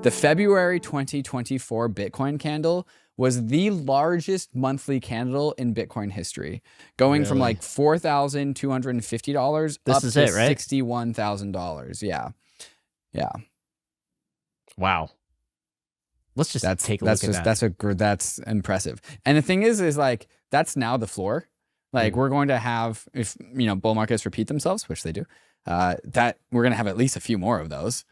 The February 2024 Bitcoin candle was the largest monthly candle in Bitcoin history, going from like $4,250 up to $61,000. Yeah. Yeah. Wow. Let's just take a look at that. That's impressive. And the thing is like, that's now the floor. Like we're going to have, if, bull markets repeat themselves, which they do, that we're going to have at least a few more of those.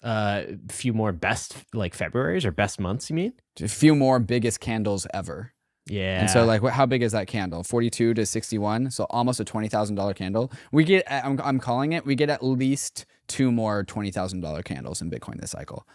A few more best like Februaries or best months, you mean? A few more biggest candles ever. Yeah. And so like how big is that candle? 42 to 61. So almost a $20,000 candle. We get, I'm calling it, we get at least 2 more $20,000 candles in Bitcoin this cycle.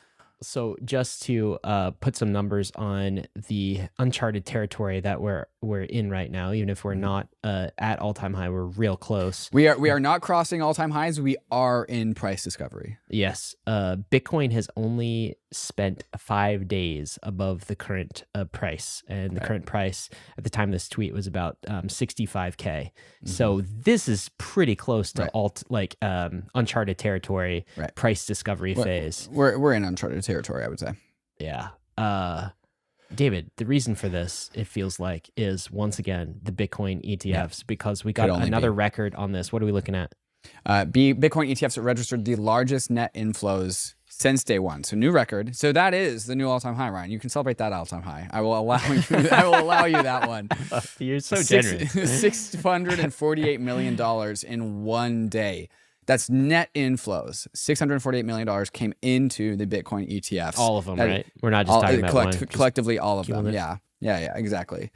So just to put some numbers on the uncharted territory that we're in right now, even if we're not at all-time high, we're real close. We are not crossing all-time highs. We are in price discovery. Yes. Bitcoin has only spent 5 days above the current price, and the current price at the time of this tweet was about 65K. So this is pretty close to uncharted territory, price discovery phase. We're in uncharted territory, I would say. Yeah. David, the reason for this, it feels like, is once again the Bitcoin ETFs, because we got another record on this. What are we looking at? Bitcoin ETFs registered the largest net inflows since day one. So new record. So that is the new all-time high, Ryan. You can celebrate that all-time high. I will allow you. I will allow you that one. You're so generous. $648 million in one day. That's net inflows. $648 million came into the Bitcoin ETFs. All of them, right? We're not just talking about one. Collectively, all of them. Yeah, exactly.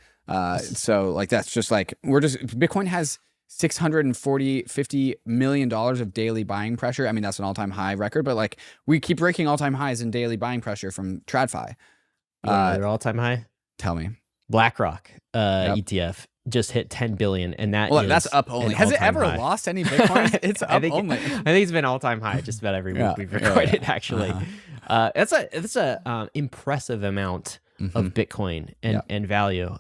So like that's just like Bitcoin has $50 million of daily buying pressure. I mean, that's an all-time high record, but like we keep breaking all-time highs in daily buying pressure from TradFi. Their all-time high? Tell me. BlackRock ETF just hit 10 billion, and that's up only. Has it ever lost any Bitcoin? It's up only. I think it's been all-time high just about every week we've recorded. Actually, that's a impressive amount of Bitcoin and value.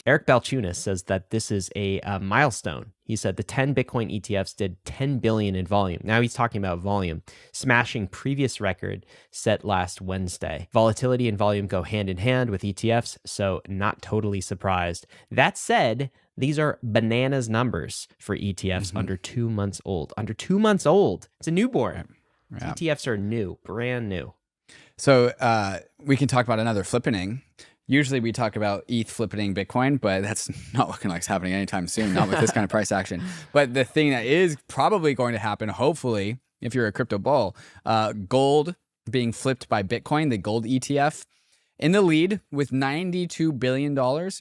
Eric Balchunas says that this is a milestone. He said the 10 Bitcoin ETFs did 10 billion in volume. Now he's talking about volume, smashing previous record set last Wednesday. Volatility and volume go hand in hand with ETFs, so not totally surprised. That said, these are bananas numbers for ETFs under 2 months old. Under 2 months old. It's a newborn. Right. ETFs are new, brand new. So we can talk about another flippening. Usually we talk about ETH flippening Bitcoin, but that's not looking like it's happening anytime soon, not with this kind of price action. But the thing that is probably going to happen, hopefully, if you're a crypto bull, gold being flipped by Bitcoin, the gold ETF, in the lead with $92 billion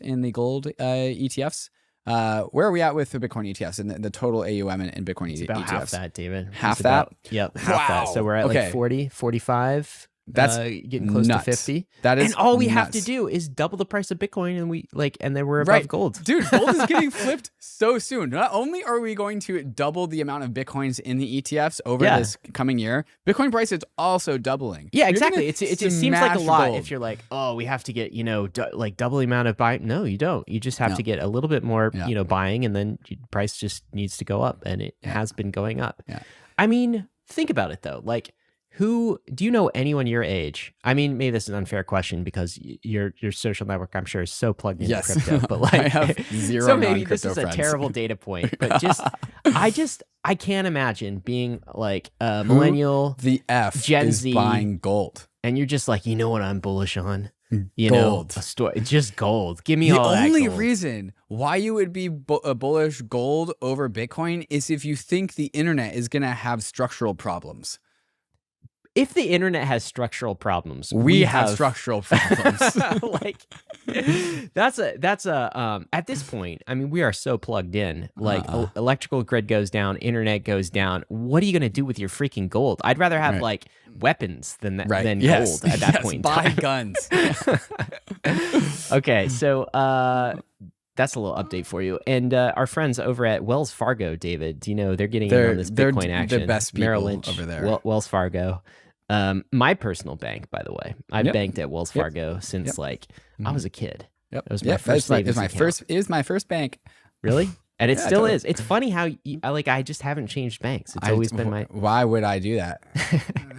in the gold ETFs. Where are we at with the Bitcoin ETFs and the total AUM in Bitcoin ETFs? About half that, David. Half that? Yep, half that. So we're at like 40, 45. That's getting close to 50. That is, and all we have to do is double the price of Bitcoin, and then we're above gold. Dude, gold is getting flipped so soon. Not only are we going to double the amount of Bitcoins in the ETFs over this coming year, Bitcoin price is also doubling. Yeah, exactly. It seems like a lot if you're like, oh, we have to get like double the amount of buying. No, you don't. You just have to get a little bit more buying, and then price just needs to go up, and it has been going up. Yeah. I mean, think about it though, like. Do you know anyone your age? I mean, maybe this is an unfair question because your social network, I'm sure, is so plugged into crypto. But like, I have zero so maybe this is friends. A terrible data point. But I can't imagine being like a millennial, the F Gen is Z buying gold, and you're just like, you know what I'm bullish on? Gold. Just gold. Give me all that gold. The only reason why you would be bullish gold over Bitcoin is if you think the internet is going to have structural problems. If the internet has structural problems, we have structural problems. Like that's at this point, I mean, we are so plugged in. Like electrical grid goes down, internet goes down. What are you going to do with your freaking gold? I'd rather have like weapons than gold at that point. Buy guns. Okay, so that's a little update for you. And our friends over at Wells Fargo, David, do you know they're getting in on this Bitcoin action? The best people Merrill Lynch, over there. Wells Fargo. My personal bank, by the way. I've banked at Wells Fargo since I was a kid. Yep. It was my first savings account. It was my first bank. Really? And it still is. It's funny how I just haven't changed banks. It's always been my. Why would I do that?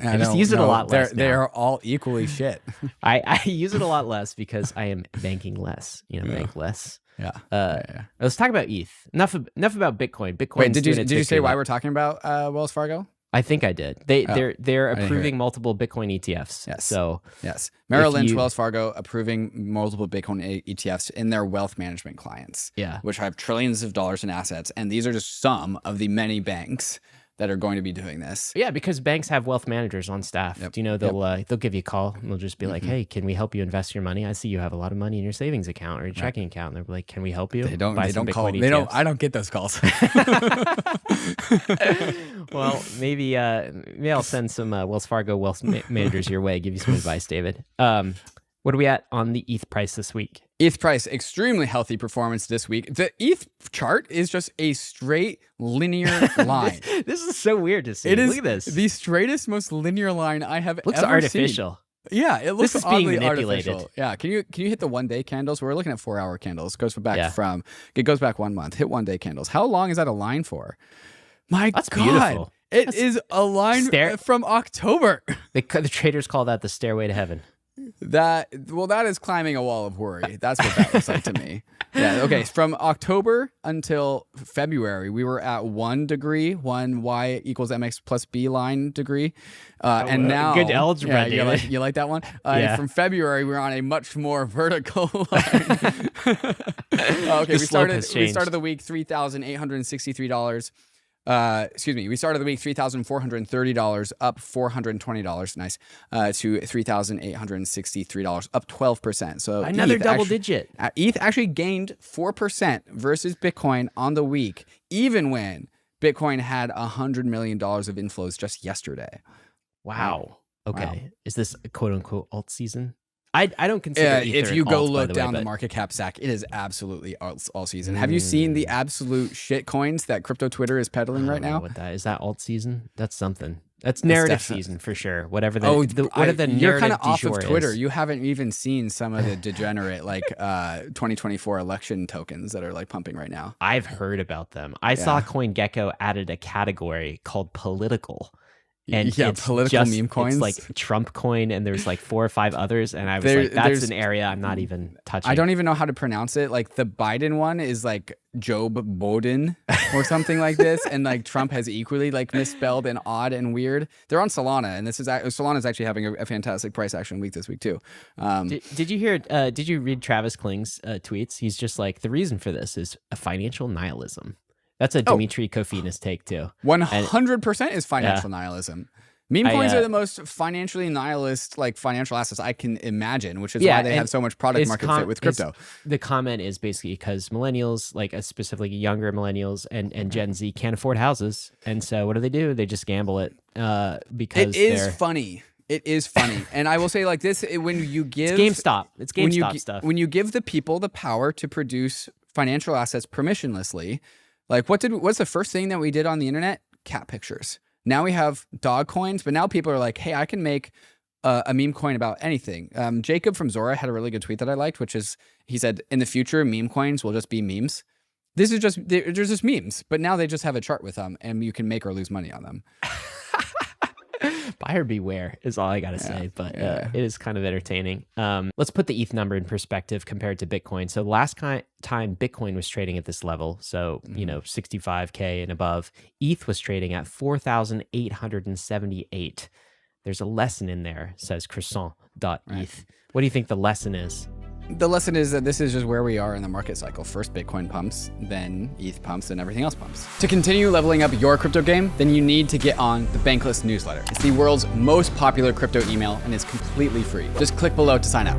I just use it a lot less. They are all equally shit. I use it a lot less because I am banking less. Bankless. Yeah. Let's talk about ETH. Enough about Bitcoin. Bitcoin. Wait, did you say why we're talking about Wells Fargo? I think I did. They're approving multiple Bitcoin ETFs. Yes. So yes, Merrill Lynch, Wells Fargo approving multiple Bitcoin ETFs in their wealth management clients. Yeah. Which have trillions of dollars in assets, and these are just some of the many banks that are going to be doing this. Yeah, because banks have wealth managers on staff. Yep. Do you know they'll give you a call and they'll just be like, "Hey, can we help you invest your money? I see you have a lot of money in your savings account or your checking account." And they're like, "Can we help you?" They don't call. ETFs? I don't get those calls. Well, maybe I'll send some Wells Fargo wealth managers your way. Give you some advice, David. What are we at on the ETH price this week? ETH price, extremely healthy performance this week. The ETH chart is just a straight linear line. This is so weird to see. It is Look at this. The straightest, most linear line I have Looks ever artificial. seen. Yeah, it looks This is being oddly manipulated. artificial. Yeah, can you hit the 1 day candles? We're looking at 4-hour candles. It goes back 1 month. Hit 1 day candles. How long is that a line for? That's God. beautiful. It is a line from October. The traders call that the stairway to heaven. That is climbing a wall of worry. That's what that looks like to me. Yeah. Okay. From October until February, we were at 1 degree, 1 y equals mx plus b line degree, and now good algebra. Yeah, you like that one? Yeah. From February, we're on a much more vertical line. Okay. We started the week $3,863. We started the week $3,430, up $420, nice, to $3,863, up 12%. So another double digit. ETH actually gained 4% versus Bitcoin on the week, even when Bitcoin had $100 million of inflows just yesterday. Wow. Okay. Wow. Is this a quote unquote alt season? I don't consider Ether if you go alt, look down the market cap stack, it is absolutely all season. Have you seen the absolute shit coins that crypto Twitter is peddling right now? What that is? That alt season? That's something. That's narrative season for sure. Whatever the narrative you're kind of off of Twitter. Is. You haven't even seen some of the degenerate 2024 election tokens that are like pumping right now. I've heard about them. I saw CoinGecko added a category called political. And political meme coins. It's like Trump coin, and there's like 4 or 5 others, and I was that's an area I'm not even touching. I don't even know how to pronounce it. Like the Biden one is like Job Biden or something like this, and like Trump has equally like misspelled and odd and weird. They're on Solana, and Solana's actually having a fantastic price action week this week too. Did you hear? Did you read Travis Kling's tweets? He's just like, the reason for this is a financial nihilism. That's a Dimitri Kofinas take too. 100% is financial nihilism. Meme coins are the most financially nihilist financial assets I can imagine, which is why they have so much product market fit with crypto. The comment is basically because millennials, specifically younger millennials and Gen Z, can't afford houses, and so what do? They just gamble it because it is funny. It is funny, and I will say like this: when you give it's GameStop stuff. When you give the people the power to produce financial assets permissionlessly. Like what's the first thing that we did on the internet? Cat pictures. Now we have dog coins, but now people are like, hey, I can make a meme coin about anything. Jacob from Zora had a really good tweet that I liked, which is, he said, in the future, meme coins will just be memes. They're just memes, but now they just have a chart with them and you can make or lose money on them. Buyer beware is all I got to say, but it is kind of entertaining. Let's put the ETH number in perspective compared to Bitcoin. So last time Bitcoin was trading at this level, so 65K and above, ETH was trading at 4,878. There's a lesson in there, says croissant.eth. Right. What do you think the lesson is? The lesson is that this is just where we are in the market cycle. First Bitcoin pumps, then ETH pumps, and everything else pumps. To continue leveling up your crypto game, then you need to get on the Bankless newsletter. It's the world's most popular crypto email and is completely free. Just click below to sign up.